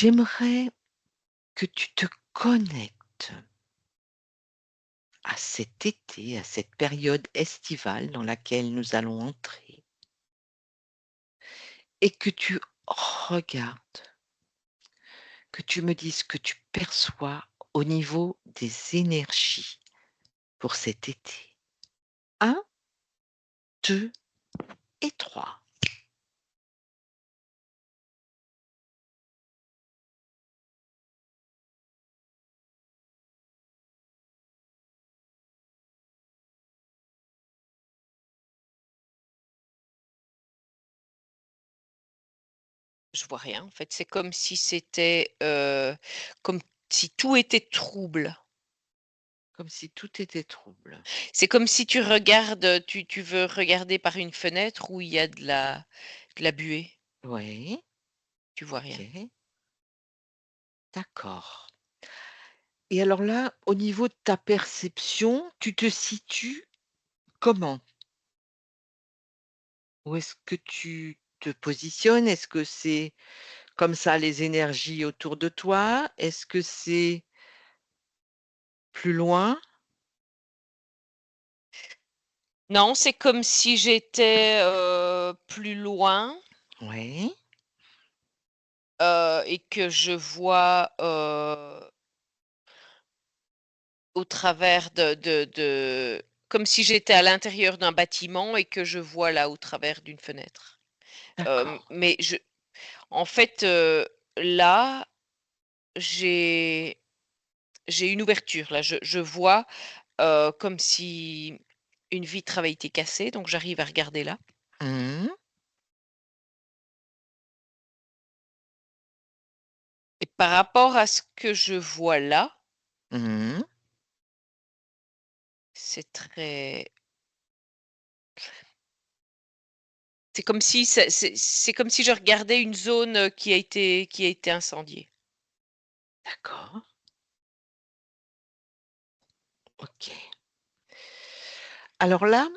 J'aimerais que tu te connectes à cet été, à cette période estivale dans laquelle nous allons entrer et que tu regardes, que tu me dises ce que tu perçois au niveau des énergies pour cet été. Un, 2 et 3. Je vois rien, en fait. C'est comme si c'était, comme si tout était trouble. Comme si tout était trouble. C'est comme si tu regardes, tu veux regarder par une fenêtre où il y a de la buée. Oui, Tu vois rien. OK, d'accord. Et alors là, au niveau de ta perception, tu te situes comment? Où est-ce que tu te positionnes? Est-ce que c'est comme ça les énergies autour de toi? Est-ce que c'est plus loin? Non, c'est comme si j'étais, plus loin, Oui, et que je vois, au travers de comme si j'étais à l'intérieur d'un bâtiment et que je vois là, au travers d'une fenêtre. d'accord. Mais en fait, là, j'ai j'ai une ouverture là, je vois, comme si une vitre avait été cassée, donc j'arrive à regarder là. Mmh. Et par rapport à ce que je vois là, Mmh. c'est très c'est comme si c'est comme si je regardais une zone, qui a été incendiée. D'accord, OK. Alors là,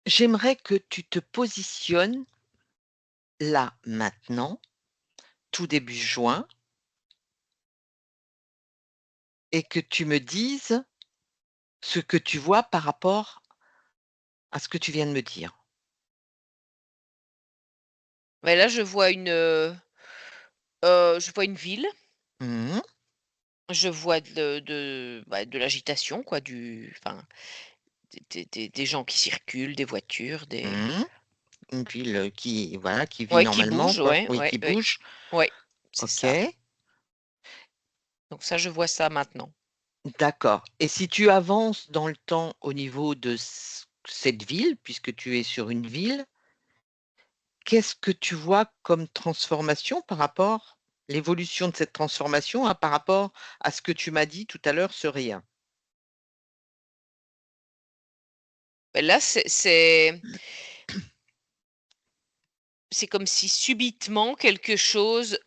j'aimerais que tu te positionnes là, maintenant, tout début juin et que tu me dises ce que tu vois par rapport à ce que tu viens de me dire. Mais là, je vois une ville, Mmh. je vois de l'agitation quoi, enfin, des gens qui circulent, des voitures, des Mmh. Une ville, qui voilà, qui vit ouais, qui normalement bougent, quoi. ouais, Oui, ouais, qui ouais, bouge. ouais, c'est ça. OK. Donc ça, je vois ça maintenant. D'accord, et si tu avances dans le temps au niveau de cette ville, puisque tu es sur une ville, qu'est-ce que tu vois comme transformation par rapport l'évolution de cette transformation, par rapport à ce que tu m'as dit tout à l'heure, ce rien? Beh, là, c'est comme si subitement quelque chose,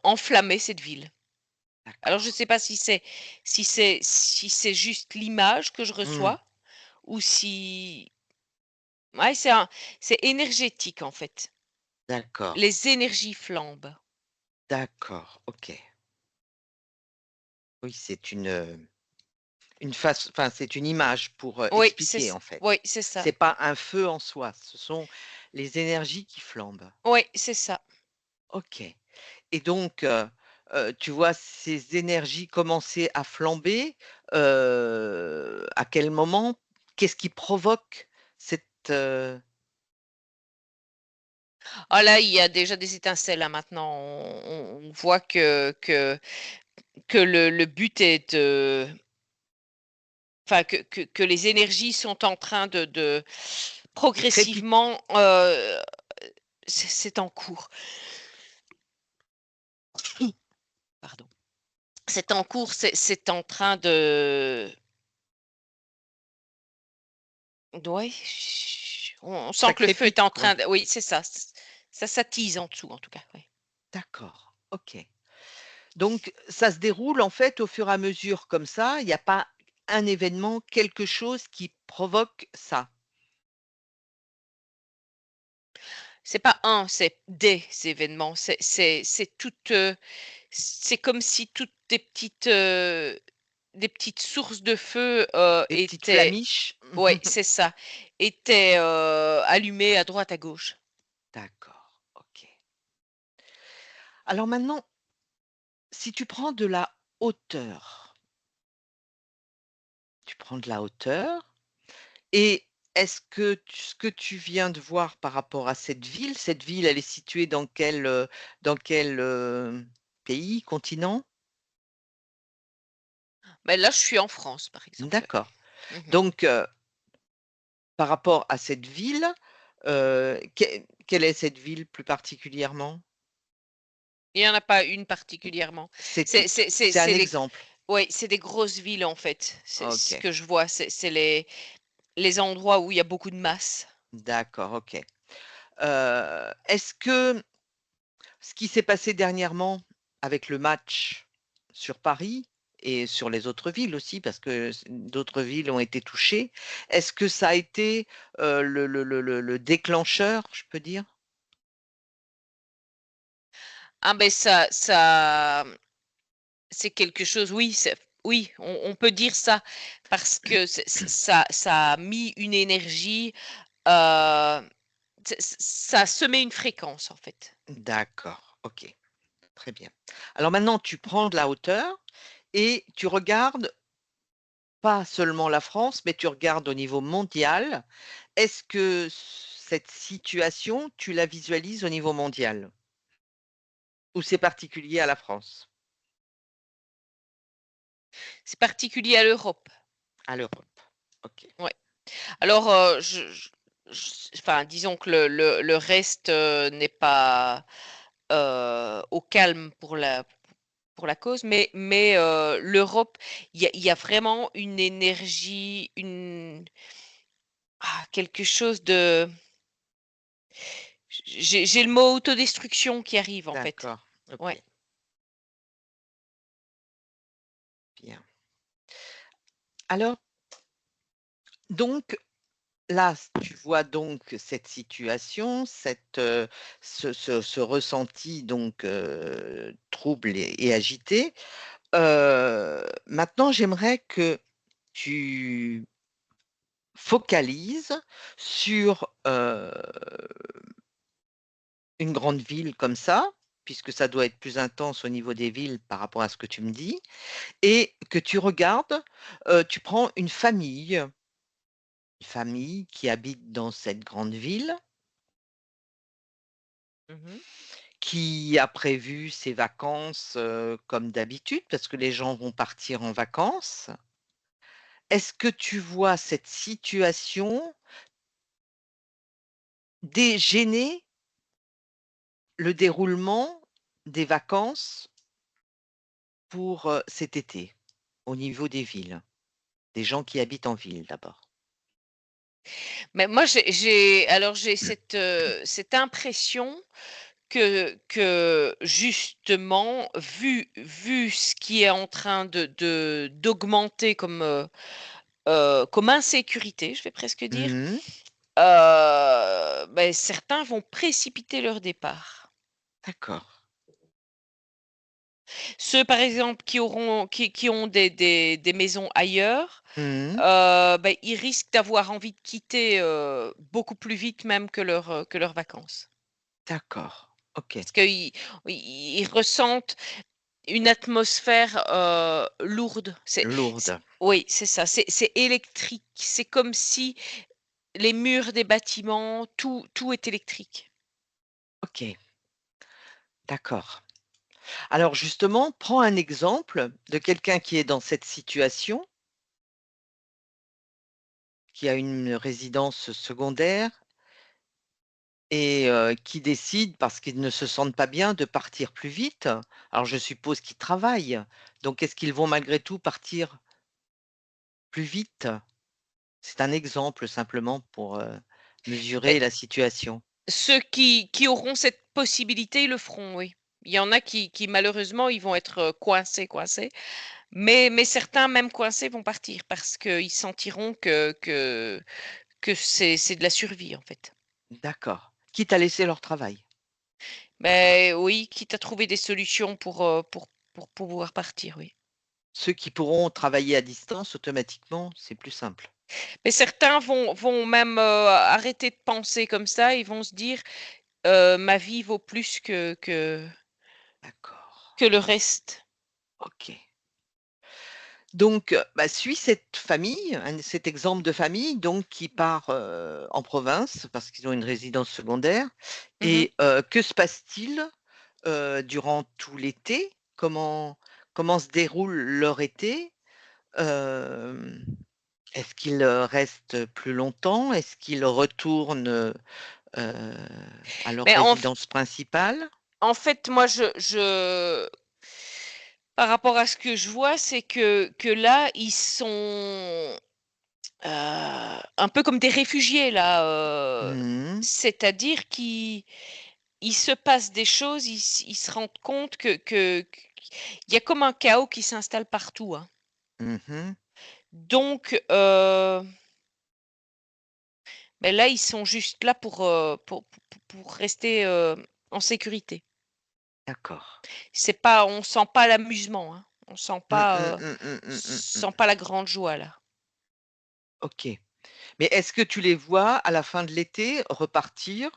enflammait cette ville. Alors je ne D'accord. sais pas si c'est juste l'image que je Mmh. reçois ou si ouais, c'est énergétique, en fait. D'accord, Les énergies flambent. d'accord, OK. Oui, c'est une face enfin, c'est une image pour, Oui, expliquer, en fait. oui, c'est ça. C'est pas un feu en soi, ce sont les énergies qui flambent. Oui, c'est ça. OK. Et donc, tu vois ces énergies commencer à flamber, à quel moment? Qu'est-ce qui provoque cette, Ah là, il y a déjà des étincelles, là, maintenant. On voit que le but est de enfin, que les énergies sont en train de de crépiter? progressivement, c'est en cours. Pardon. C'est en cours, c'est en train de ouais, on Ça sent que le feu est crépite, en quoi? train de oui, c'est ça, ça s'attise en dessous, en tout cas, oui. D'accord, OK. Donc ça se déroule, en fait, au fur et à mesure comme ça, il y a pas un événement, quelque chose qui provoque ça? C'est pas un, c'est des événements. C'est toutes, c'est comme si toutes des petites sources de feu, Des petites étaient flamiches? ouais, c'est ça, étaient, allumées à droite à gauche. D'accord, OK. Alors maintenant, si tu prends de la hauteur, tu prends de la hauteur et est-ce que ce que tu viens de voir par rapport à cette ville, elle est située dans quel, pays, continent? Mais là, je suis en France, par exemple. D'accord. Mmh. Donc par rapport à cette ville, quelle est cette ville plus particulièrement? Il y en a pas une particulièrement. C'est C'est toutes. c'est c'est C'est un c'est les exemple. ouais, c'est des grosses villes, en fait. C'est ce OK, que je vois, c'est les endroits où il y a beaucoup de masse. d'accord, OK. Est-ce que ce qui s'est passé dernièrement avec le match sur Paris et sur les autres villes aussi, parce que d'autres villes ont été touchées, est-ce que ça a été, le déclencheur, je peux dire? Ah ben ça, c'est quelque chose, oui, oui, on peut dire ça parce que ça a mis une énergie, heu, ça a semé une fréquence, en fait. D'accord, OK, très bien. Alors maintenant tu prends de la hauteur et tu regardes pas seulement la France, mais tu regardes au niveau mondial. Est-ce que cette situation, tu la visualises au niveau mondial? Ou c'est particulier à la France? C'est particulier à l'Europe, À l'Europe. OK. ouais. Alors, enfin, disons que le reste, n'est pas, au calme pour la cause, mais l'Europe, il y a vraiment une énergie, quelque chose de j'ai le mot autodestruction qui arrive, en fait. D'accord. Ouais. OK, bien. Alors, donc là, tu vois donc cette situation, ce ressenti donc trouble et agité. Maintenant, j'aimerais que tu focalises sur, une grande ville comme ça, puisque ça doit être plus intense au niveau des villes par rapport à ce que tu me dis et que tu regardes, tu prends une famille qui habite dans cette grande ville, Mmh. qui a prévu ses vacances, comme d'habitude parce que les gens vont partir en vacances. Est-ce que tu vois cette situation gêner le déroulement des vacances pour, cet été, au niveau des villes? Des gens qui habitent en ville d'abord. Mais moi, j'ai cette impression que justement, vu ce qui est en train d'augmenter comme insécurité, je vais presque dire, Mmh. certains vont précipiter leur départ. D'accord. Ceux, par exemple, qui ont des maisons ailleurs, Mmh. ils risquent d'avoir envie de quitter, beaucoup plus vite même que leurs vacances. D'accord. OK. Parce qu'ils ressentent une atmosphère, lourde. Lourde. Oui, c'est ça, c'est électrique. C'est comme si les murs des bâtiments, tout est électrique. OK, d'accord. Alors justement, prends un exemple de quelqu'un qui est dans cette situation, qui a une résidence secondaire et qui décide, parce qu'ils ne se sentent pas bien, de partir plus vite. Alors je suppose qu'ils travaillent, donc est-ce qu'ils vont malgré tout partir plus vite? C'est un exemple simplement pour, Beh, mesurer la situation. ceux qui auront cette possibilité, ils le feront, oui. Il y en a qui malheureusement, ils vont être, coincés, mais certains, même coincés, vont partir parce qu'ils sentiront que c'est de la survie, en fait. D'accord. quitte à laisser leur travail. Beh, oui, quitte à trouver des solutions pour pouvoir partir, oui. Ceux qui pourront travailler à distance automatiquement, c'est plus simple. Mais certains vont même, arrêter de penser comme ça. Ils vont se dire: «Ma vie vaut plus D'accord. que le reste». OK. Donc, bah, suis cette famille, cet exemple de famille donc qui part, en province parce qu'ils ont une résidence secondaire Mmh. et que se passe-t-il, durant tout l'été? Comment se déroule leur été? Hem, Est-ce qu'ils, restent plus longtemps? Est-ce qu'ils retournent, à leur Mais résidence principale? en fait, moi, par rapport à ce que je vois, c'est que là, ils sont, un peu comme des réfugiés là, Mmh. c'est-à-dire il se passe des choses, ils se rendent compte qu'il y a comme un chaos qui s'installe partout, hein. Mmh. Donc beh, là, ils sont juste là pour rester, en sécurité. D'accord. C'est pas on sent pas l'amusement, hein. Mmh, mmh, mmh, mmh, mmh, mmh, Sent mmh. pas la grande joie là. OK. Mais est-ce que tu les vois à la fin de l'été repartir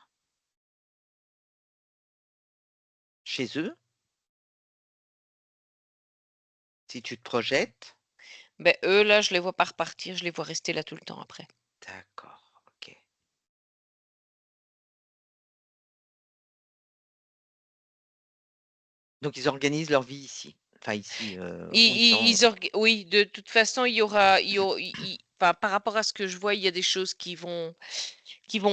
chez eux? Si tu te projettes? Beh, eux là, je les vois pas repartir, je les vois rester là tout le temps après. D'accord, OK. Donc ils organisent leur vie ici? Enfin ici, où ils sont? Ils org Oui, de toute façon, il y au i enfin, par rapport à ce que je vois, il y a des choses qui vont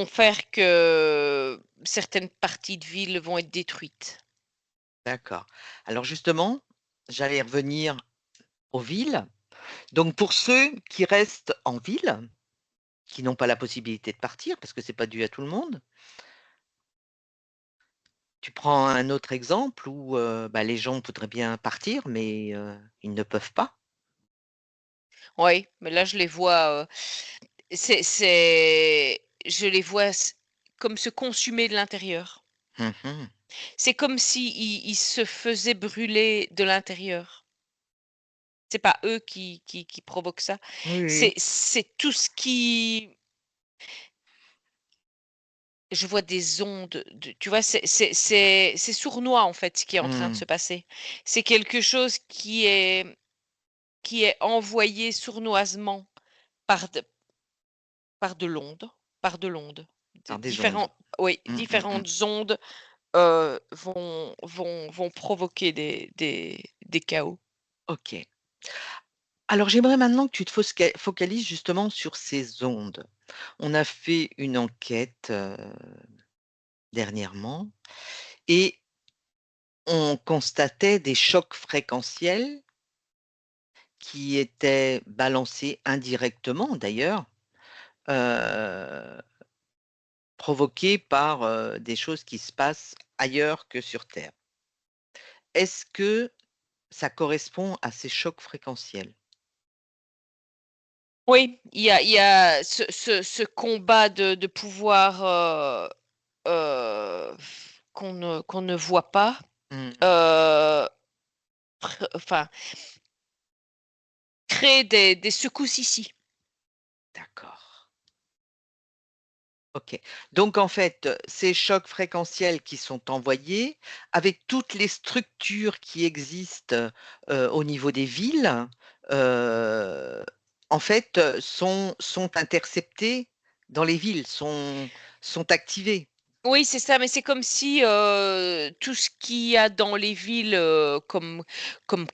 faire que certaines parties de ville vont être détruites. D'accord. Alors justement, j'allais revenir aux villes. Donc pour ceux qui restent en ville, qui n'ont pas la possibilité de partir parce que c'est pas dû à tout le monde, tu prends un autre exemple où, bah, les gens voudraient bien partir mais, ils ne peuvent pas? Oui, mais là, je les vois, je les vois comme se consumer de l'intérieur. Mmh. C'est comme si ils se faisaient brûler de l'intérieur. C'est pas eux qui provoquent ça. Oui, oui. C'est tout ce qui je vois des ondes de tu vois? C'est sournois, en fait, ce qui est en train de Mmh. se passer. C'est quelque chose qui est envoyé sournoisement par de par de l'onde par de l'onde. De Par des ondes. différents Oui, Mmh, mmh, mmh. différentes ondes, vont provoquer des chaos. OK. Alors j'aimerais maintenant que tu te focalises justement sur ces ondes. On a fait une enquête, dernièrement et on constatait des chocs fréquentiels qui étaient balancés indirectement d'ailleurs, heu, provoqués par, des choses qui se passent ailleurs que sur terre. Est-ce que ça correspond à ces chocs fréquentiels? Oui, il y a ce combat de pouvoir, qu'on ne voit pas, Mmh. heu, enfin, créer des secousses ici. D'accord. OK. Donc en fait, ces chocs fréquentiels qui sont envoyés, avec toutes les structures qui existent, au niveau des villes, heu, en fait, sont interceptés dans les villes, sont activés. Oui, c'est ça, mais c'est comme si, tout ce qu'il y a dans les villes, comme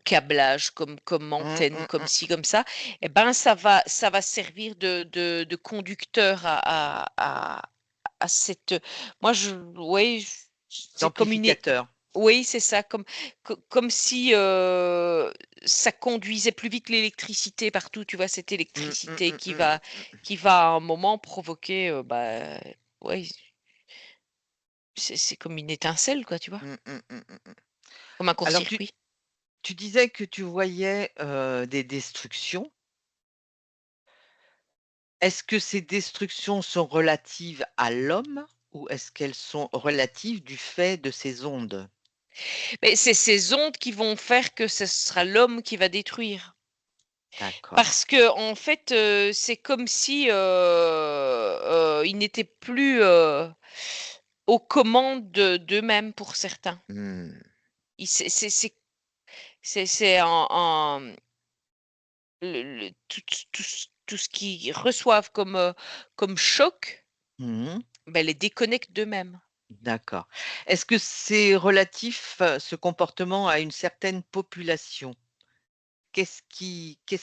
câblage, comme Mmh, antenne, mmh, comme mmh. ci, comme ça, et ben, ça va servir de conducteur à cette, moi je oui, c'est comme une é D'amplificateurs. oui, c'est ça, comme si, ça conduisait plus vite l'électricité partout, tu vois? Cette Mmh, mmh, électricité mmh, mmh, mmh. qui va à un moment provoquer, bah, ouais, c'est comme une étincelle quoi, tu vois? Mmh, mmh, mmh, mmh, mmh. Comme un Alors tu court-circuit. tu disais que tu voyais, des destructions. Est-ce que ces destructions sont relatives à l'homme? ou est-ce qu'elles sont relatives du fait de ces ondes? Mais c'est ces ondes qui vont faire que ce sera l'homme qui va détruire. D'accord. Parce que en fait, c'est comme si, ils n'étaient plus, aux commandes d'eux-mêmes pour certains. Mmh. Ils c'est un le tout ce qu'ils reçoivent comme choc, Mmh. ben les déconnecte d'eux-mêmes. D'accord. Est-ce que c'est relatif, ce comportement à une certaine population? Qu'est-ce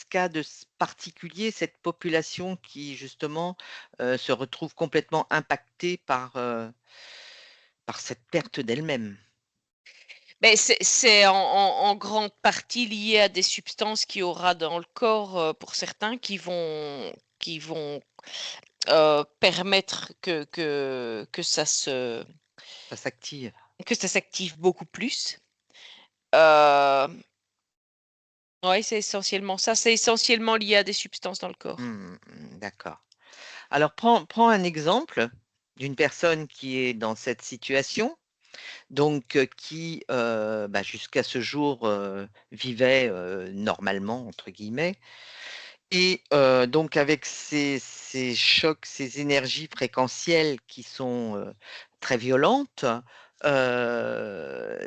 qu'a de particulier cette population qui justement, se retrouve complètement impactée par cette perte d'elle-même? Beh, c'est en grande partie lié à des substances qu'il y aura dans le corps, pour certains qui vont, permettre Ça s'active? que ça s'active beaucoup plus. Hem, ouais, c'est essentiellement ça, c'est essentiellement lié à des substances dans le corps. D'accord. Alors prends un exemple d'une personne qui est dans cette situation, donc qui, bah, jusqu'à ce jour, vivait, «normalement» entre guillemets et donc avec ces chocs, ces énergies fréquentielles qui sont, très violentes,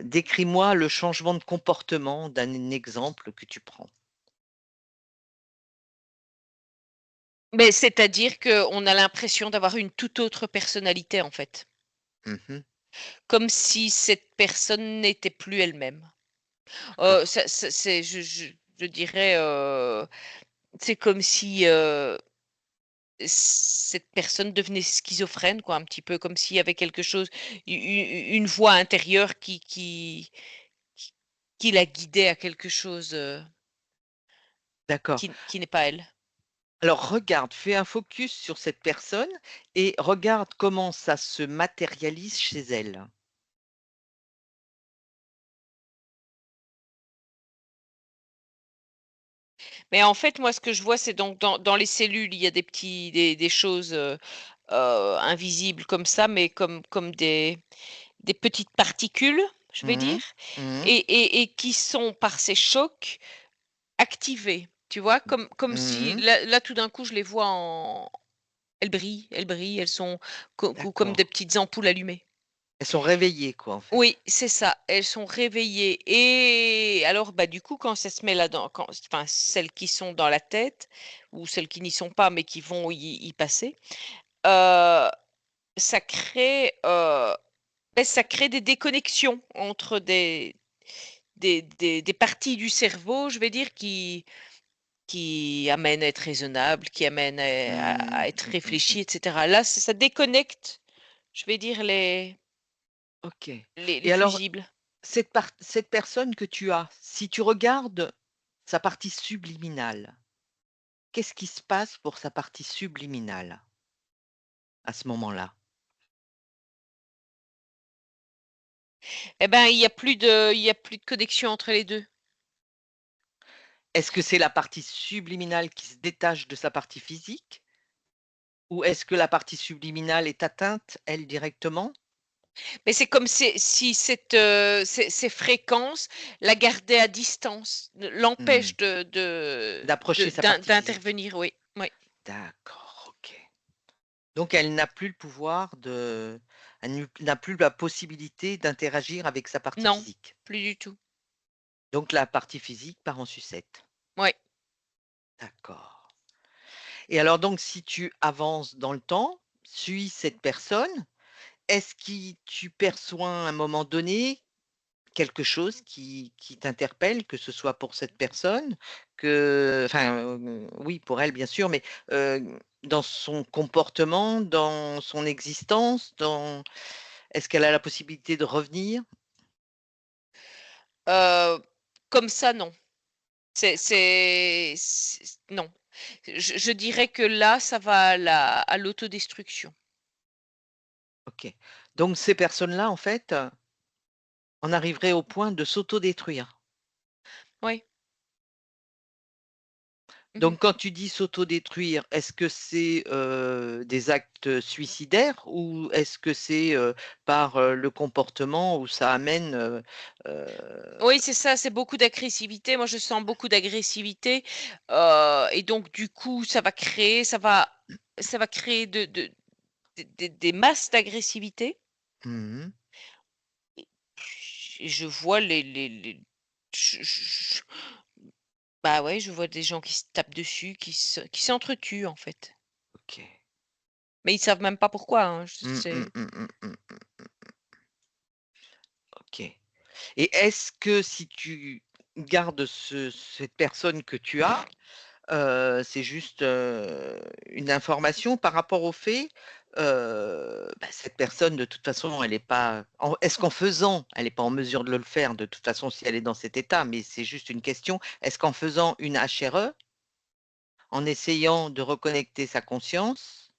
décris-moi le changement de comportement d'un exemple que tu prends. Mais c'est-à-dire qu'on a l'impression d'avoir une toute autre personnalité, en fait. Mmh. Comme si cette personne n'était plus elle-même. D'accord. Ça c'est je dirais, c'est comme si, cette personne devenait schizophrène quoi, un petit peu comme s'il y avait quelque chose, une voix intérieure qui qui la guidait à quelque chose, D'accord. qui n'est pas elle. Alors regarde, fais un focus sur cette personne et regarde comment ça se matérialise chez elle. Mais en fait, moi, ce que je vois, c'est donc dans les cellules, il y a des choses, invisibles comme ça, mais comme des petites particules, je vais Mmh dire, mh. Mmh. et qui sont par ces chocs activées. Tu vois? Comme si Mmh. là, tout d'un coup, je les vois elles brillent, elles sont comme D'accord. des petites ampoules allumées. Elles sont réveillées quoi, en fait. Oui, c'est ça, elles sont réveillées et alors, bah, du coup, quand ça se met là-dedans, enfin, celles qui sont dans la tête ou celles qui n'y sont pas, mais qui vont y passer, heu, ça crée, ça crée des déconnexions entre des parties du cerveau, je vais dire, qui amènent à être raisonnables, qui amènent à Mmh. être Mmh, mmh, mmh. réfléchi et cetera. Là, ça déconnecte, je vais dire, OK les et alors fusibles. cette personne que tu as, si tu regardes sa partie subliminale, qu'est-ce qui se passe pour sa partie subliminale, à ce moment-là? Eh ben, il y a plus de connexion entre les 2. Est-ce que c'est la partie subliminale qui se détache de sa partie physique? Ou est-ce que la partie subliminale est atteinte, elle, directement? Mais c'est comme si ces fréquences la gardaient à distance, Mmh. l'empêchent D'approcher sa partie physique. d'intervenir, oui, oui. D'accord, OK. Donc elle n'a plus le pouvoir n'a plus la possibilité d'interagir avec sa partie Non, physique. plus du tout. Donc la partie physique part en sucette. Ouais. D'accord. Et alors donc si tu avances dans le temps, suis cette personne, est-ce que tu perçois à un moment donné quelque chose qui t'interpelle, que ce soit pour cette personne, oui, pour elle bien sûr, mais, dans son comportement, dans son existence, est-ce qu'elle a la possibilité de revenir? Heu, Comme ça, non. Non. Je dirais que là, ça va à l'autodestruction. OK. Donc ces personnes-là, en fait, en arriveraient au point de s'autodétruire? Oui. Mmh. Donc quand tu dis s'autodétruire, est-ce que c'est, des actes suicidaires ou est-ce que c'est, par, le comportement où ça amène, Oui, c'est ça, c'est beaucoup d'agressivité. Moi, je sens beaucoup d'agressivité, et donc du coup, ça va créer des masses d'agressivité mmh et je vois les je bah, ouais, je vois des gens qui se tapent dessus, qui s'entretuent, en fait. OK. Mais ils savent même pas pourquoi, hein, Mmh, mmh, c'est mmh, mmh, mmh. OK. Et est-ce que si tu gardes cette personne que tu as, c'est juste, une information par rapport au fait, cette personne de toute façon elle est pas est-ce qu'en faisant, elle est pas en mesure de le faire de toute façon si elle est dans cet état, mais c'est juste une question, est-ce qu'en faisant une HRE, en essayant de reconnecter sa conscience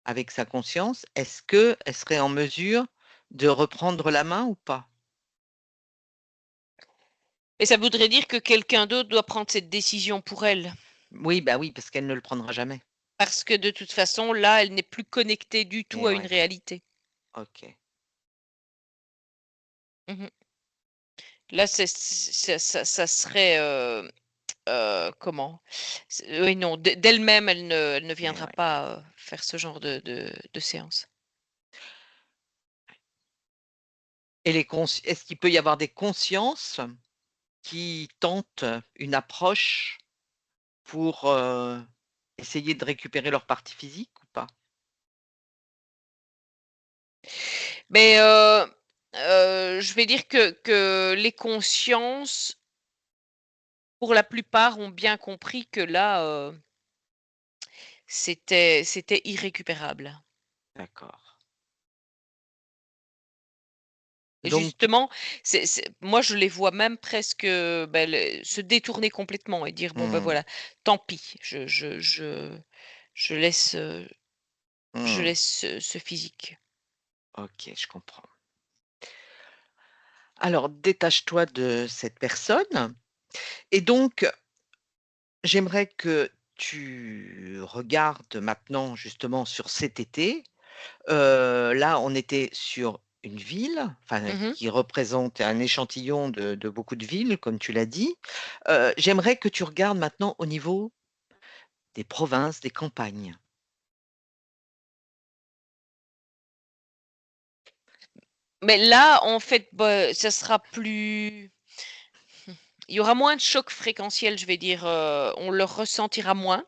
avec sa conscience, est-ce qu'elle serait en mesure de reprendre la main ou pas? et ça voudrait dire que quelqu'un d'autre doit prendre cette décision pour elle. Oui, bah, oui, parce qu'elle ne le prendra jamais. Parce que de toute façon, là, elle n'est plus connectée du tout Et à une ouais, réalité. OK. Mmh. Là, ça serait, comment? Oui, non, d'elle-même, elle ne Et viendra ouais. pas, faire ce genre de séance. Et les consci est-ce qu'il peut y avoir des consciences qui tentent une approche pour, essayer de récupérer leur partie physique ou pas? Mais, je vais dire que les consciences, pour la plupart, ont bien compris que là, c'était irrécupérable. D'accord. Et Donc justement, moi, je les vois même presque, se détourner complètement et dire: «Bon, ben, mmh, voilà, tant pis, je laisse, je mmh, laisse ce physique». OK, je comprends. Alors détache-toi de cette personne et donc j'aimerais que tu regardes maintenant justement sur cet été. Là, on était sur une ville, enfin, Mmh. qui représente un échantillon de beaucoup de villes, comme tu l'as dit. J'aimerais que tu regardes maintenant au niveau des provinces, des campagnes. Mais là, en fait, bah, ça sera plus il y aura moins de chocs fréquentiels, je vais dire, on le ressentira moins.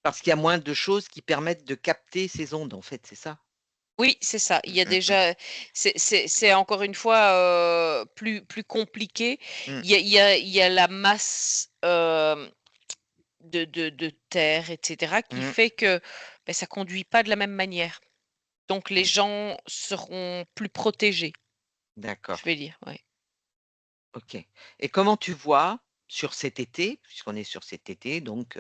Parce qu'il y a moins de choses qui permettent de capter ces ondes, en fait, c'est ça? Oui, c'est ça. Il y a Mmh mh. déjà c'est encore une fois, plus compliqué. Mmh. Il y a la masse, de terre et cetera qui Mmh. fait que, ça conduit pas de la même manière. Donc les Mmh. gens seront plus protégés, je D'accord. vais dire, ouais. OK. Et comment tu vois sur cet été, puisqu'on est sur cet été donc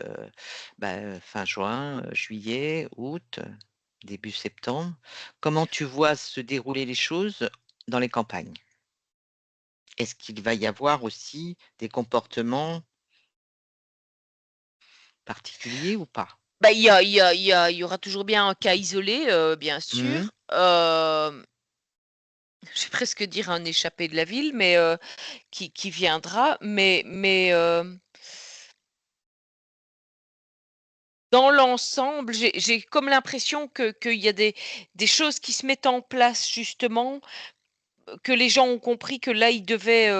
fin juin, juillet, août, début septembre, comment tu vois se dérouler les choses dans les campagnes? Est-ce qu'il va y avoir aussi des comportements particuliers ou pas? Bah, il y aura toujours bien un cas isolé, bien Mmh. sûr. Je vais presque dire un échappé de la ville, mais qui viendra, mais dans l'ensemble, j'ai comme l'impression qu'il y a des choses qui se mettent en place justement, que les gens ont compris que là, ils devaient,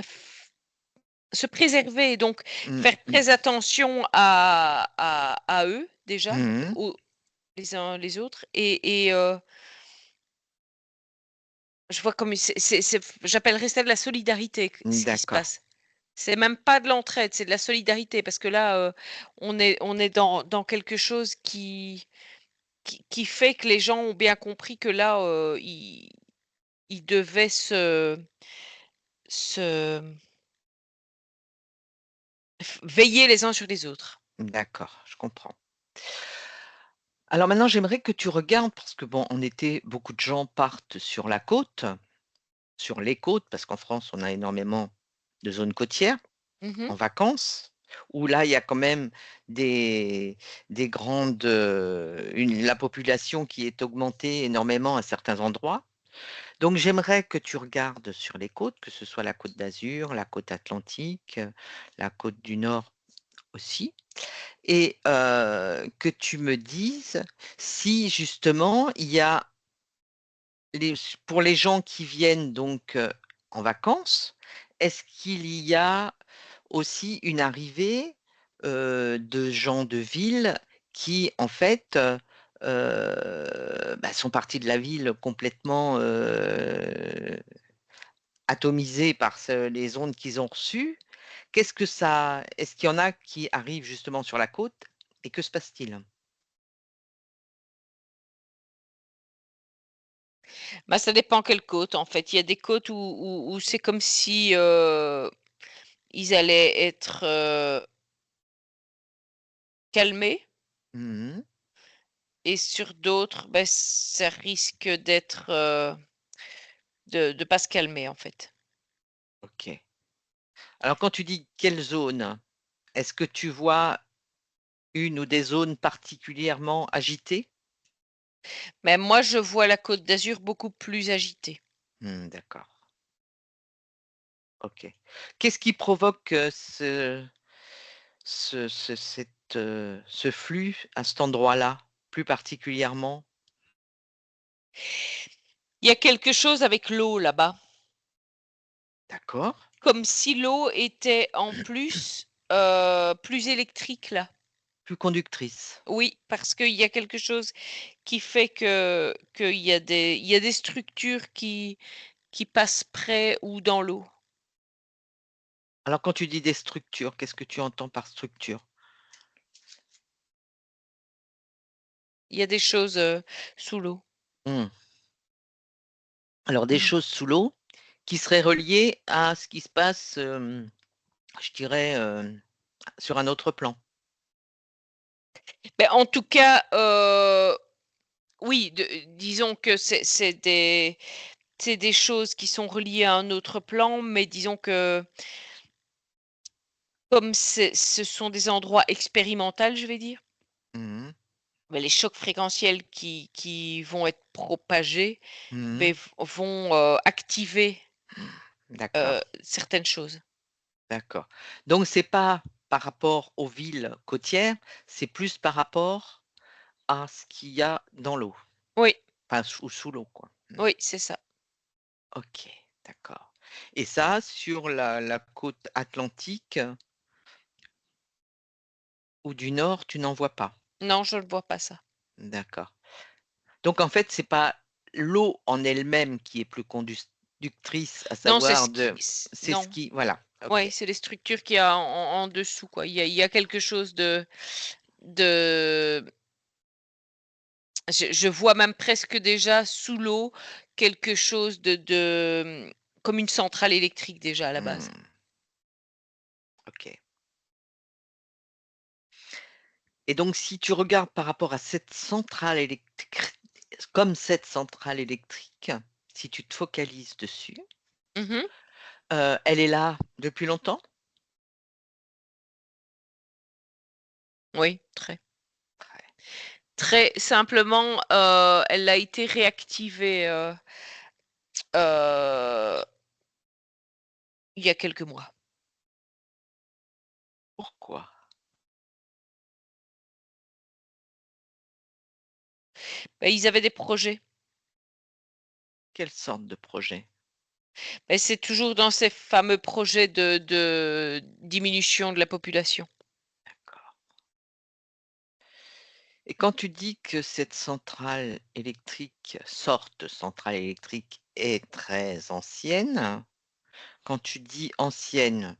f se préserver et donc Mmh. faire Mmh. très attention à eux déjà, Mmh. aux les uns les autres et je vois comme j'appellerais ça de la solidarité ce qui se D'accord. passe. C'est même pas de l'entraide, c'est de la solidarité parce que là, on est dans quelque chose qui fait que les gens ont bien compris que là, ils devaient se veiller les uns sur les autres. D'accord, je comprends. Alors maintenant, j'aimerais que tu regardes parce que bon, en été, beaucoup de gens partent sur la côte, sur les côtes, parce qu'en France, on a énormément de zones côtières Mmh. en vacances. Où là, il y a quand même des grandes, la population qui est augmentée énormément à certains endroits. Donc j'aimerais que tu regardes sur les côtes, que ce soit la Côte d'Azur, la côte atlantique, la côte du Nord aussi, et que tu me dises si justement il y a pour les gens qui viennent donc en vacances, est-ce qu'il y a aussi une arrivée de gens de ville qui, en fait, sont partis de la ville complètement atomisés par les ondes qu'ils ont reçues. Est-ce qu'il y en a qui arrivent justement sur la côte et que se passe-t-il? Bah, ça dépend quelle côte, en fait. Il y a des côtes où c'est comme si, ils allaient être, calmés Mhm. et sur d'autres, bah, ça risque d'être, de pas se calmer, en fait. Ok. Alors quand tu dis quelle zone, est-ce que tu vois une ou des zones particulièrement agitées? Mais moi, je vois la Côte d'Azur beaucoup plus agitée. D'accord, OK. Qu'est-ce qui provoque, ce flux à cet endroit-là, plus particulièrement? Il y a quelque chose avec l'eau là-bas, D'accord. comme si l'eau était en plus, plus électrique là. Plus conductrice. Oui, parce qu'il y a quelque chose qui fait que qu'il y a des structures qui passent près ou dans l'eau. Alors quand tu dis des structures, qu'est-ce que tu entends par structure? Il y a des choses, sous l'eau. Mmh. Alors des Mmh. choses sous l'eau qui seraient reliées à ce qui se passe, je dirais, sur un autre plan? Beh, en tout cas, oui, disons que c'est des choses qui sont reliées à un autre plan, mais disons que comme ce sont des endroits expérimentaux, je vais dire, Mmh. bah, les chocs fréquentiels qui vont être propagés, Mmh. beh, vont, activer, D'accord, certaines choses. d'accord. Donc c'est pas par rapport aux villes côtières, c'est plus par rapport à ce qu'il y a dans l'eau, Oui, enfin sous l'eau quoi. oui, c'est ça. OK, d'accord, et ça sur la côte atlantique ou du nord, tu n'en vois pas? Non, je ne vois pas ça. D'accord. Donc en fait, c'est pas l'eau en elle-même qui est plus conductrice, à Non, c'est ce savoir qui de c'est ce non, qui voilà, OK. ouais, c'est les structures qu'il y a en dessous, quoi. Il y a quelque chose de je vois même presque déjà sous l'eau quelque chose comme une centrale électrique déjà à la base. Mmh, OK, et donc si tu regardes par rapport à cette centrale électrique, comme cette centrale électrique, si tu te focalises dessus, Mmh. elle est là depuis longtemps? Oui, très. Très. Très simplement, elle a été réactivée, heu, il y a quelques mois. Pourquoi? Bah, ils avaient des projets. Quelle sorte de projet? Et c'est toujours dans ces fameux projets de diminution de la population. D'accord, et quand tu dis que cette centrale électrique, sorte centrale électrique, est très ancienne, quand tu dis ancienne,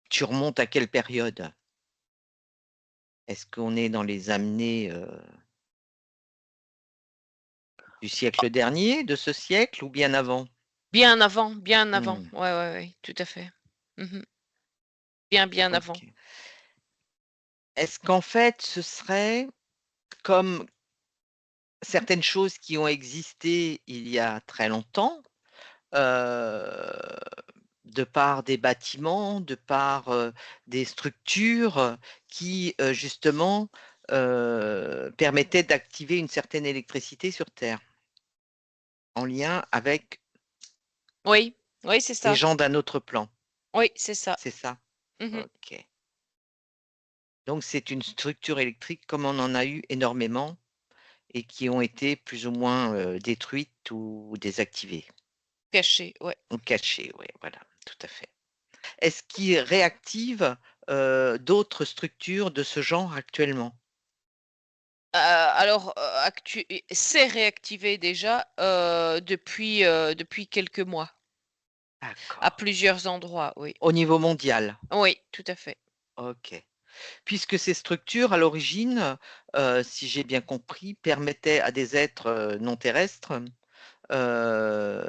tu remontes à quelle période? Est-ce qu'on est dans les années, du siècle dernier, de ce siècle ou bien avant? Bien avant, bien avant. Mmh, Ouais, ouais, ouais, tout à fait. Mmh. Bien, bien avant. OK. Est-ce qu'en fait, ce serait comme certaines choses qui ont existé il y a très longtemps, heu de par des bâtiments, de par, des structures, qui, justement, permettaient d'activer une certaine électricité sur terre, en lien avec Oui, oui, c'est des ça. gens d'un autre plan, Oui, c'est ça. c'est ça? Mmh. OK. Donc c'est une structure électrique comme on en a eu énormément et qui ont été plus ou moins, détruites ou désactivées Caché, ouais. ou cachées, oui, voilà, tout à fait. Est-ce qu'ils réactivent, d'autres structures de ce genre actuellement? Alors, actu et c'est réactivé déjà, depuis quelques mois, à D'accord. plusieurs endroits, oui. Au niveau mondial? Oui, tout à fait. OK. Puisque ces structures, à l'origine, si j'ai bien compris, permettaient à des êtres, non terrestres, heu,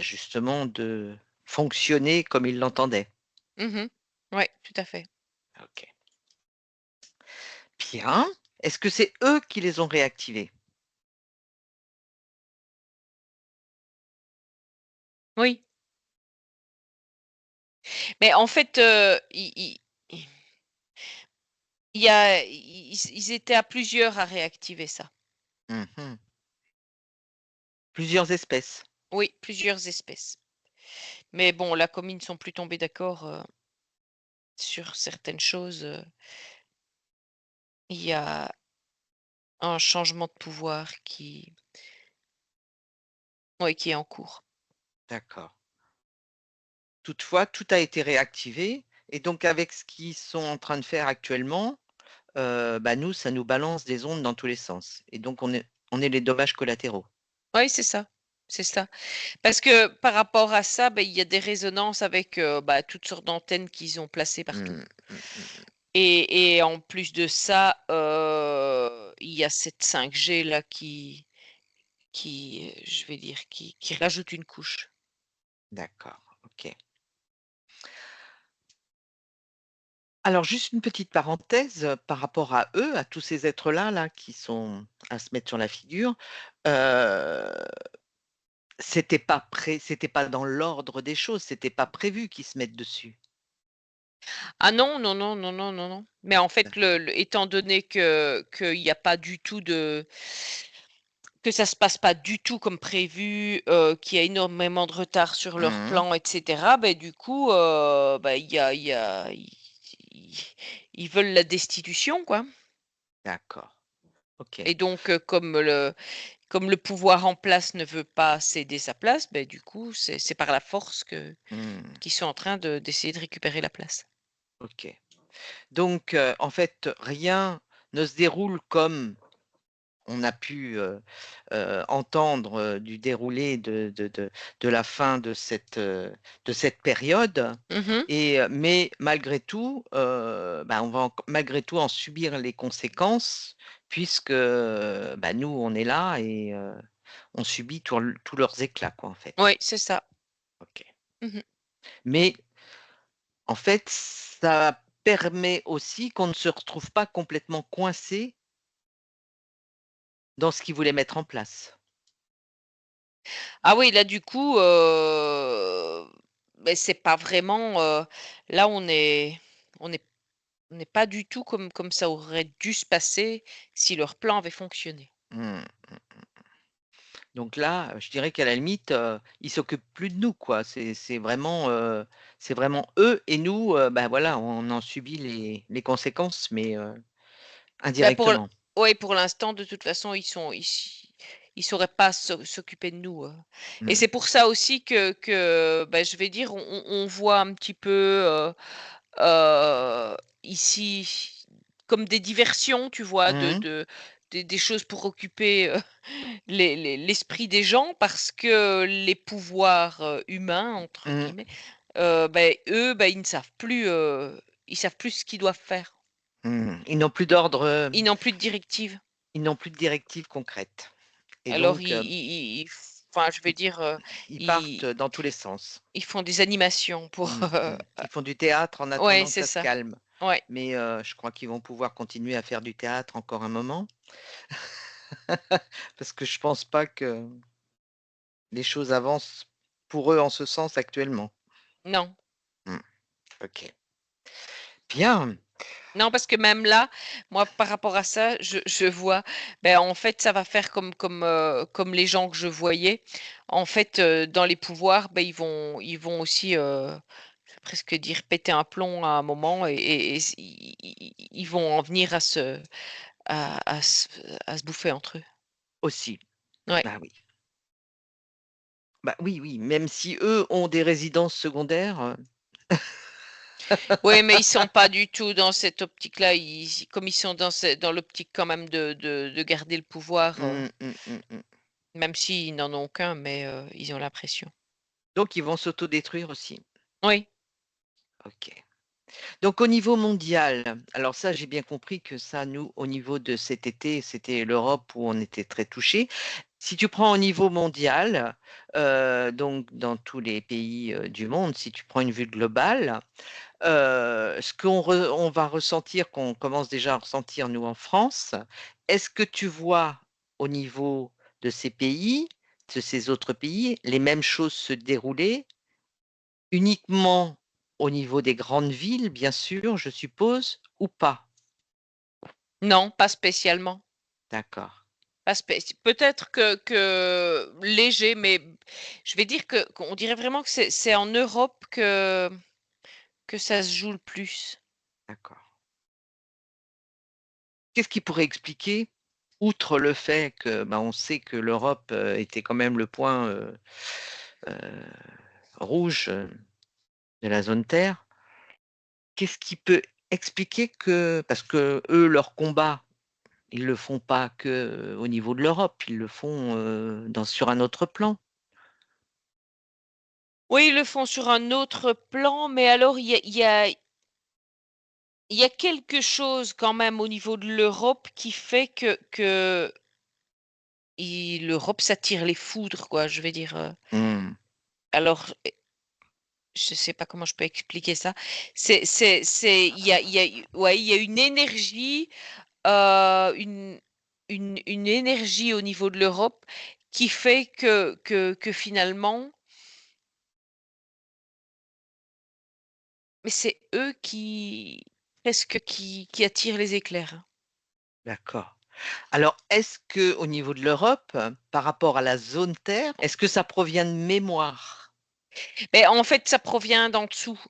justement de fonctionner comme ils l'entendaient. Mmh. Ouais, tout à fait. OK. Bien. Est-ce que c'est eux qui les ont réactivés? Oui, mais en fait, il y a ils étaient à plusieurs à réactiver ça. Mmh. Plusieurs espèces? Oui, plusieurs espèces. Mais bon, là, comme ils ne sont plus tombés d'accord, sur certaines choses, il y a un changement de pouvoir qui ouais, qui est en cours. D'accord. Toutefois, tout a été réactivé et donc avec ce qu'ils sont en train de faire actuellement, nous, ça nous balance des ondes dans tous les sens et donc on est les dommages collatéraux. Oui, c'est ça, c'est ça. Parce que par rapport à ça, il y a des résonances avec, toutes sortes d'antennes qu'ils ont placées partout. Mmh, mmh, mmh. Et en plus de ça, il y a cette 5G là qui, je vais dire, qui rajoute une couche. D'accord, OK. Alors juste une petite parenthèse, par rapport à eux, à tous ces êtres-là, là, qui sont à se mettre sur la figure, heu, c'était pas dans l'ordre des choses, c'était pas prévu qu'ils se mettent dessus? Ah non, non, non, non, non, non, non. Mais en fait, le étant donné que qu'il y a pas du tout de que ça se passe pas du tout comme prévu, qu'il y a énormément de retard sur leur Mmh. plan et cetera, du coup, il y a ils ils veulent la destitution, quoi. D'accord, OK. Et donc, comme le pouvoir en place ne veut pas céder sa place, du coup, c'est par la force que Mmh. qu'ils sont en train d'essayer de récupérer la place. OK. Donc, en fait, rien ne se déroule comme on a pu, entendre, du déroulé de la fin de cette période Mmh. et mais malgré tout, on va malgré tout en subir les conséquences puisque, nous, on est là et on subit tous leurs éclats, quoi, en fait. Oui, c'est ça. OK. Mmh. Mais en fait, ça permet aussi qu'on ne se retrouve pas complètement coincé dans ce qu'ils voulaient mettre en place. Ah oui, là, du coup, c'est pas vraiment, là, on est on n'est pas du tout comme ça aurait dû se passer si leur plan avait fonctionné. Mmh. Donc là, je dirais qu'à la limite, ils s'occupent plus de nous, quoi. C'est vraiment eux et nous, voilà, on en subit les conséquences, mais Pour l indirectement. ouais, pour l'instant, de toute façon, ils sauraient pas s'occuper de nous, et Mmh. c'est pour ça aussi que, je vais dire, on voit un petit peu, heu, ici, comme des diversions, tu vois? Mmh. Des choses pour occuper, l'esprit des gens parce que les pouvoirs, «humains» entre Mmh. guillemets, eux, ils savent plus ce qu'ils doivent faire. Mmh. Ils n'ont plus d'ordre, Ils n'ont plus de directives. ils n'ont plus de directives concrètes et Alors donc enfin, je vais ils dire, ils partent ils dans tous les sens. ils font des animations pour, Mmh, mmh. Ils font du théâtre en ouais, attendant que c'est ça se ça. calme, Ouais. mais je crois qu'ils vont pouvoir continuer à faire du théâtre encore un moment parce que je pense pas que les choses avancent pour eux en ce sens actuellement. Non. Mmh, OK. Bien. Non, parce que même là, moi, par rapport à ça, je vois, ben, en fait, ça va faire comme les gens que je voyais. En fait, dans les pouvoirs, ben, ils vont aussi, je vais presque dire péter un plomb à un moment et s ils vont en venir à se bouffer entre eux. Aussi. Ouais. Bah oui. Bah oui, oui, même si eux ont des résidences secondaires, Oui, mais ils sont pas du tout dans cette optique-là. Comme ils sont dans l'optique quand même de garder le pouvoir, mmh, mmh, mmh, mmh. même s'ils n'en ont aucun, mais ils ont l'impression. Donc ils vont s'autodétruire aussi. Oui. OK. Donc au niveau mondial, alors ça, j'ai bien compris que ça, nous, au niveau de cet été, c'était l'Europe où on était très touchés. Si tu prends au niveau mondial, donc dans tous les pays, du monde, si tu prends une vue globale, ce on va ressentir, qu'on commence déjà à ressentir nous en France, est-ce que tu vois au niveau de ces pays, de ces autres pays, les mêmes choses se dérouler? Uniquement au niveau des grandes villes, bien sûr, je suppose, ou pas? Non, pas spécialement. D'accord, Pas spéci Peut-être que léger, mais je vais dire qu'on dirait vraiment que c'est en Europe que ça se joue le plus. d'accord. Qu'est-ce qui pourrait expliquer, outre le fait que, bah, on sait que l'Europe, était quand même le point, heu, rouge, de la zone terre. Qu'est-ce qui peut expliquer que parce qu'eux, leur combat, ils le font pas que, au niveau de l'Europe, ils le font, sur un autre plan? Oui, ils le font sur un autre plan, mais alors il y a quelque chose quand même au niveau de l'Europe qui fait que l'Europe s'attire les foudres, quoi, je vais dire, Mmh, alors, je sais pas comment je peux expliquer ça. Il y a une énergie, une une énergie au niveau de l'Europe qui fait que finalement, mais c'est eux qui presque qui attirent les éclairs. d'accord. Alors, est-ce que au niveau de l'Europe, par rapport à la zone terre, est-ce que ça provient de mémoire? Mais en fait, ça provient d'en dessous,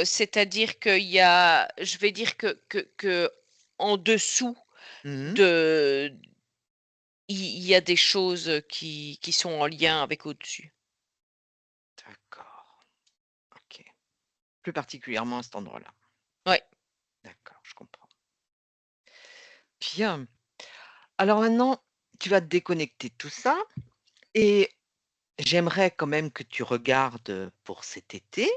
c'est-à-dire qu'il y a je vais dire que en dessous Mmh. de il y a des choses qui sont en lien avec au-dessus. D'accord, OK. Plus particulièrement à cet endroit-là. Ouais. D'accord, je comprends. Bien. Alors maintenant, tu vas te déconnecter de tout ça et j'aimerais quand même que tu regardes, pour cet été,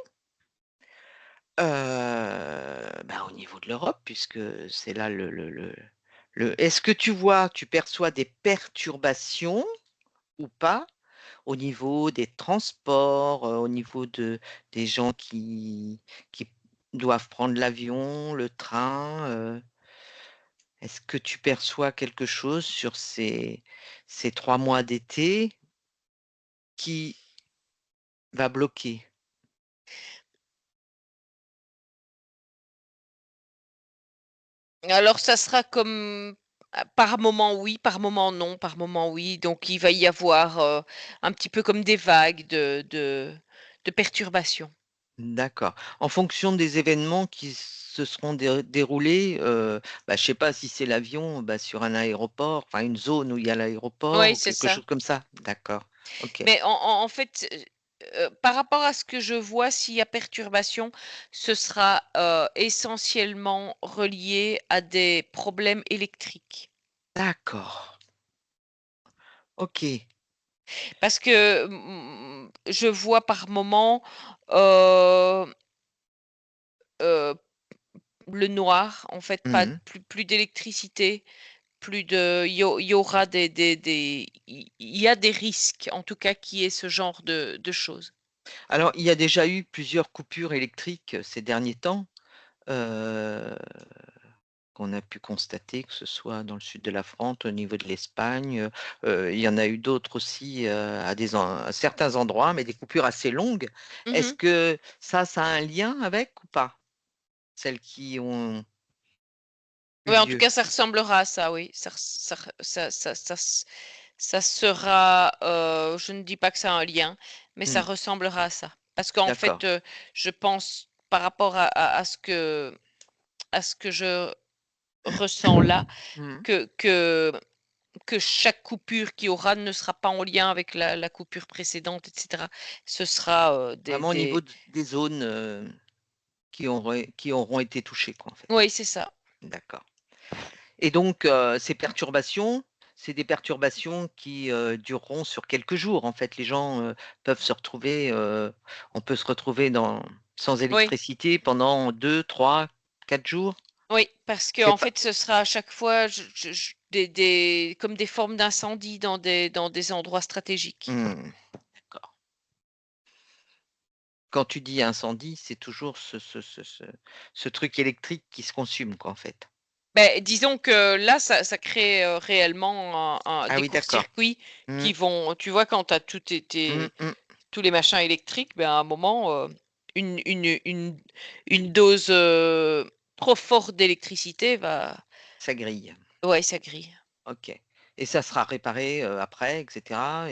bah, au niveau de l'Europe puisque c'est là le est-ce que tu perçois des perturbations ou pas? Au niveau des transports, au niveau des gens qui doivent prendre l'avion, le train, est-ce que tu perçois quelque chose sur ces 3 mois d'été qui va bloquer? Alors ça sera comme par moment oui, par moment non, par moment oui, donc il va y avoir, un petit peu comme des vagues de perturbations. D'accord. En fonction des événements qui se seront déroulés, bah, je sais pas si c'est l'avion, bah, sur un aéroport, enfin une zone où il y a l'aéroport Oui, ou c'est quelque ça. chose comme ça? D'accord, OK. Mais en fait, par rapport à ce que je vois, s'il y a perturbation, ce sera, essentiellement relié à des problèmes électriques. D'accord. OK. Parce que, je vois par moment, heu heu, le noir, en fait, pas Mmh. plus d'électricité, plus de il y aura il y a des risques, en tout cas, qu'il y ait ce genre de choses. Alors, il y a déjà eu plusieurs coupures électriques, ces derniers temps. Heu, qu'on a pu constater, que ce soit dans le sud de la France, au niveau de l'Espagne. Il y en a eu d'autres aussi à certains endroits, mais des coupures assez longues. Est-ce Mmh. que ça a un lien avec ou pas? Celles qui ont eu Ouais, en tout lieu? cas, ça ressemblera à ça, oui. Ça sera, je ne dis pas que ça a un lien, mais ça Hmm, ressemblera à ça. Parce qu'en d'accord. fait, je pense par rapport à ce que je ressens là, Hmm. que que que chaque coupure qu'il y aura ne sera pas en lien avec la coupure précédente et cetera. Ce sera, Vraiment au niveau des zones qui auront été touchées, quoi, en fait. oui, c'est ça. D'accord. Et donc, ces perturbations, c'est des perturbations qui, dureront sur quelques jours, en fait. Les gens, peuvent se retrouver, on peut se retrouver sans Oui, électricité pendant 2, 3, 4 jours? oui, parce C'est qu'en pas fait, ce sera à chaque fois des comme des formes d'incendie dans des endroits stratégiques. mmh, d'accord. Quand tu dis incendie, c'est toujours ce truc électrique qui se consume, quoi, en fait? Beh, disons que là, ça crée, réellement Ah des oui, d'accord. courts-circuits Mmh, qui vont tu vois, quand tu as mmh, mmh, tous les machins électriques, ben, à un moment, une une une une dose, trop forte d'électricité va ça grille. ouais, ça grille. OK, et ça sera réparé, après et cetera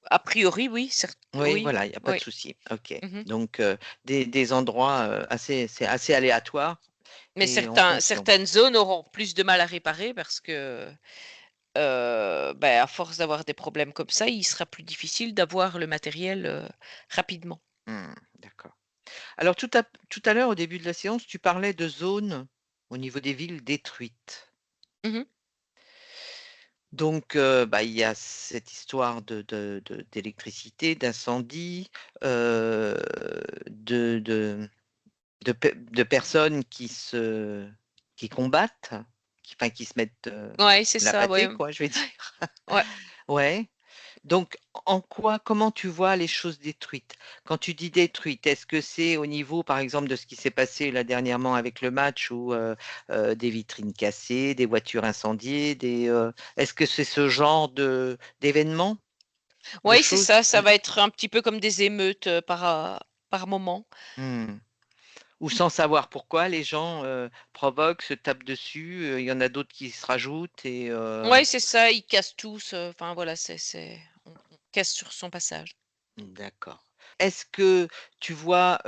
A priori, oui, oui, oui, voilà, il y a pas de oui. souci. OK. Mmh. Donc des endroits, c'est assez aléatoire Mais et en fonction. certaines zones auront plus de mal à réparer parce que, beh, à force d'avoir des problèmes comme ça, il sera plus difficile d'avoir le matériel, rapidement. Mmh, d'accord. Alors tout à l'heure, au début de la séance, tu parlais de zones au niveau des villes détruites. Mmh. Donc bah, il y a cette histoire d'électricité, d'incendie, de de personnes qui combattent, qui se mettent, Ouais, c'est la ça, ouais. pâtée quoi, je vais dire. Ouais. Ouais. Donc comment tu vois les choses détruites? Quand tu dis détruites, est-ce que c'est au niveau, par exemple, de ce qui s'est passé là dernièrement avec le match ou des vitrines cassées, des voitures incendiées, est-ce que c'est ce genre d'événement, de Ouais, c'est choses? ça, ça va être un petit peu comme des émeutes, par moment. Mmh. Ou sans savoir pourquoi les gens, provoquent, se tapent dessus, il y en a d'autres qui se rajoutent Ouais, c'est ça, ils cassent tous, enfin voilà, c'est on casse sur son passage. d'accord. Est-ce que tu vois,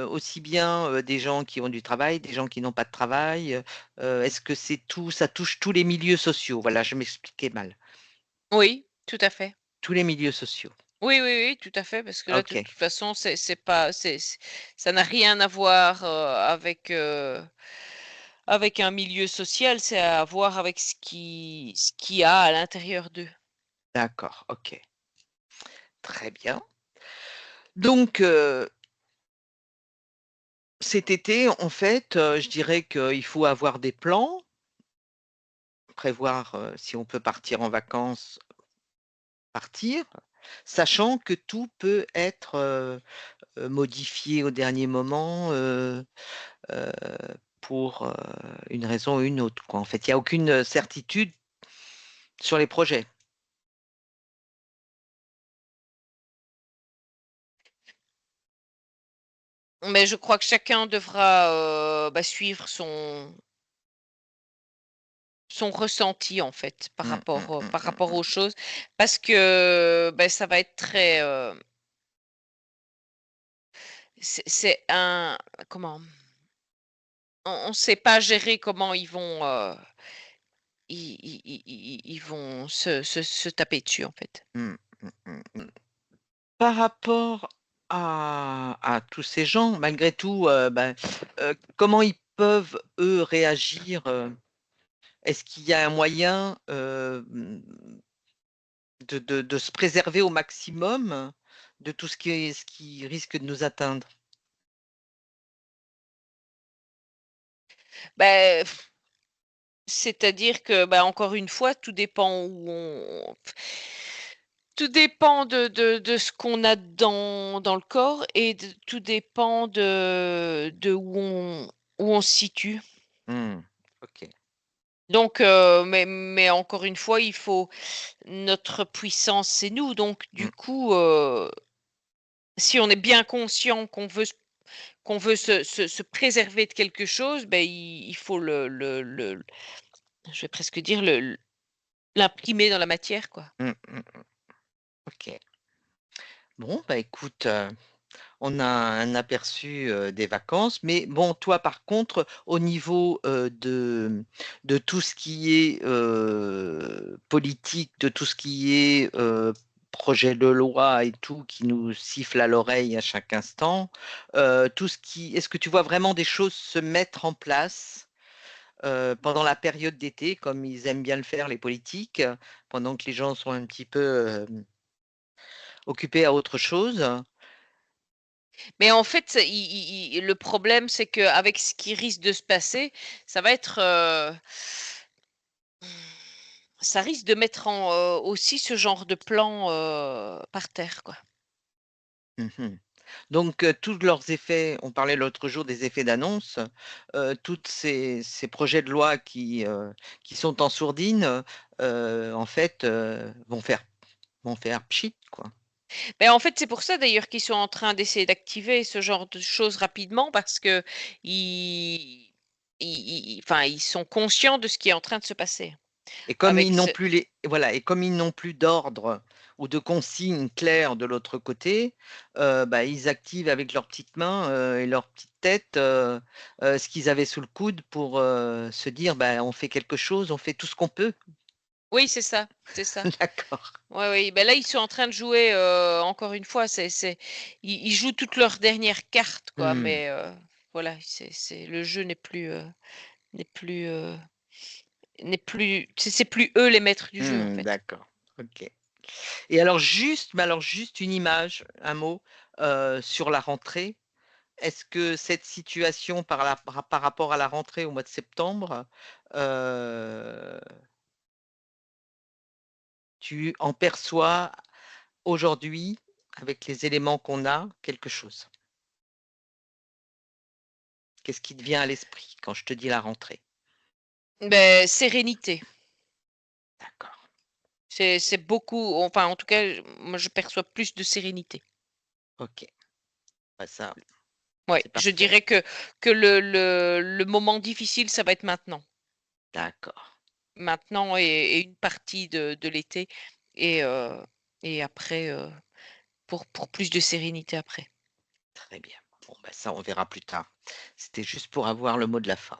aussi bien, des gens qui ont du travail, des gens qui n'ont pas de travail? Est-ce que ça touche tous les milieux sociaux? Voilà, je m'expliquais mal. Oui, tout à fait. Tous les milieux sociaux. Oui, oui, oui, tout à fait, parce que là, de toute OK, façon, c'est pas ça n'a rien à voir, avec un milieu social, c'est à voir avec ce qu'il y a à l'intérieur d'eux. d'accord, OK. Très bien. Donc cet été, en fait, je dirais qu'il faut avoir des plans, prévoir, si on peut partir en vacances, partir, sachant que tout peut être, modifié au dernier moment, heu, pour, une raison ou une autre, quoi. En fait, il y a aucune, certitude sur les projets. Mais je crois que chacun devra, bah, suivre son ressenti, en fait, Mmh, mmh, mmh, par mmh, rapport mmh. aux choses. Parce que, beh, ça va être très, c'est un comment? On sait pas gérer comment ils vont se taper dessus, en fait. Mmh, mmh, mmh, mmh. Par rapport à tous ces gens, malgré tout, comment ils peuvent, eux, réagir, Est-ce qu'il y a un moyen, de se préserver au maximum de tout ce qui risque de nous atteindre? Beh, c'est-à-dire que, bah, encore une fois, tout dépend où on tout dépend de ce qu'on a dans le corps et tout dépend de où où on se situe. Mmh. OK. Donc mais encore une fois, il faut notre puissance, c'est nous. Donc du Mmh. coup, si on est bien conscient qu'on veut se préserver de quelque chose, ben il faut le je vais presque dire l'imprimer dans la matière, quoi. Mmh, mmh. OK. Bon, bah, écoute, on a un aperçu, des vacances, mais bon, toi, par contre, au niveau, de tout ce qui est, politique, de tout ce qui est, projet de loi et tout qui nous siffle à l'oreille à chaque instant, tout ce qui est-ce que tu vois vraiment des choses se mettre en place, pendant la période d'été, comme ils aiment bien le faire les politiques, pendant que les gens sont un petit peu, occupés à autre chose? Mais en fait, le problème, c'est qu'avec ce qui risque de se passer, ça va être, ça risque de mettre aussi ce genre de plan, par terre, quoi. Mmh. Donc, tous leurs effets on parlait l'autre jour des effets d'annonce, toutes ces projets de loi qui sont en sourdine, en fait, vont faire pchit, quoi. Mais en fait, c'est pour ça d'ailleurs qu'ils sont en train d'essayer d'activer ce genre de choses rapidement parce qu'ils enfin, ils sont conscients de ce qui est en train de se passer. Et comme Avec ils n'ont ce plus les voilà et comme ils n'ont plus d'ordre ou de consignes claires de l'autre côté, bah, ils activent avec leurs petites mains, et leurs petites têtes, ce qu'ils avaient sous le coude pour, se dire: «Bah, on fait quelque chose, on fait tout ce qu'on peut». Oui, c'est ça, c'est ça. D'accord. Oui, oui, ben là, ils sont en train de jouer, encore une fois, ils jouent toutes leurs dernières cartes, quoi, Mmh. mais voilà, c'est le jeu n'est plus, c'est plus eux les maîtres du jeu, en Mmh, fait. d'accord. OK. Et alors juste, mais alors juste une image, un mot, sur la rentrée. Est-ce que cette situation par rapport à la rentrée au mois de septembre, heu, tu en perçois aujourd'hui, avec les éléments qu'on a, quelque chose? Qu'est-ce qui te vient à l'esprit quand je te dis la rentrée? Beh, sérénité. D'accord, C'est beaucoup, enfin, en tout cas, moi, je perçois plus de sérénité. OK. Bah, ça, Ouais, c'est je parfait. dirais que le moment difficile, ça va être maintenant. D'accord, Maintenant et une partie de l'été et après, pour plus de sérénité après. très bien. Bon, bah, ça, on verra plus tard. C'était juste pour avoir le mot de la fin.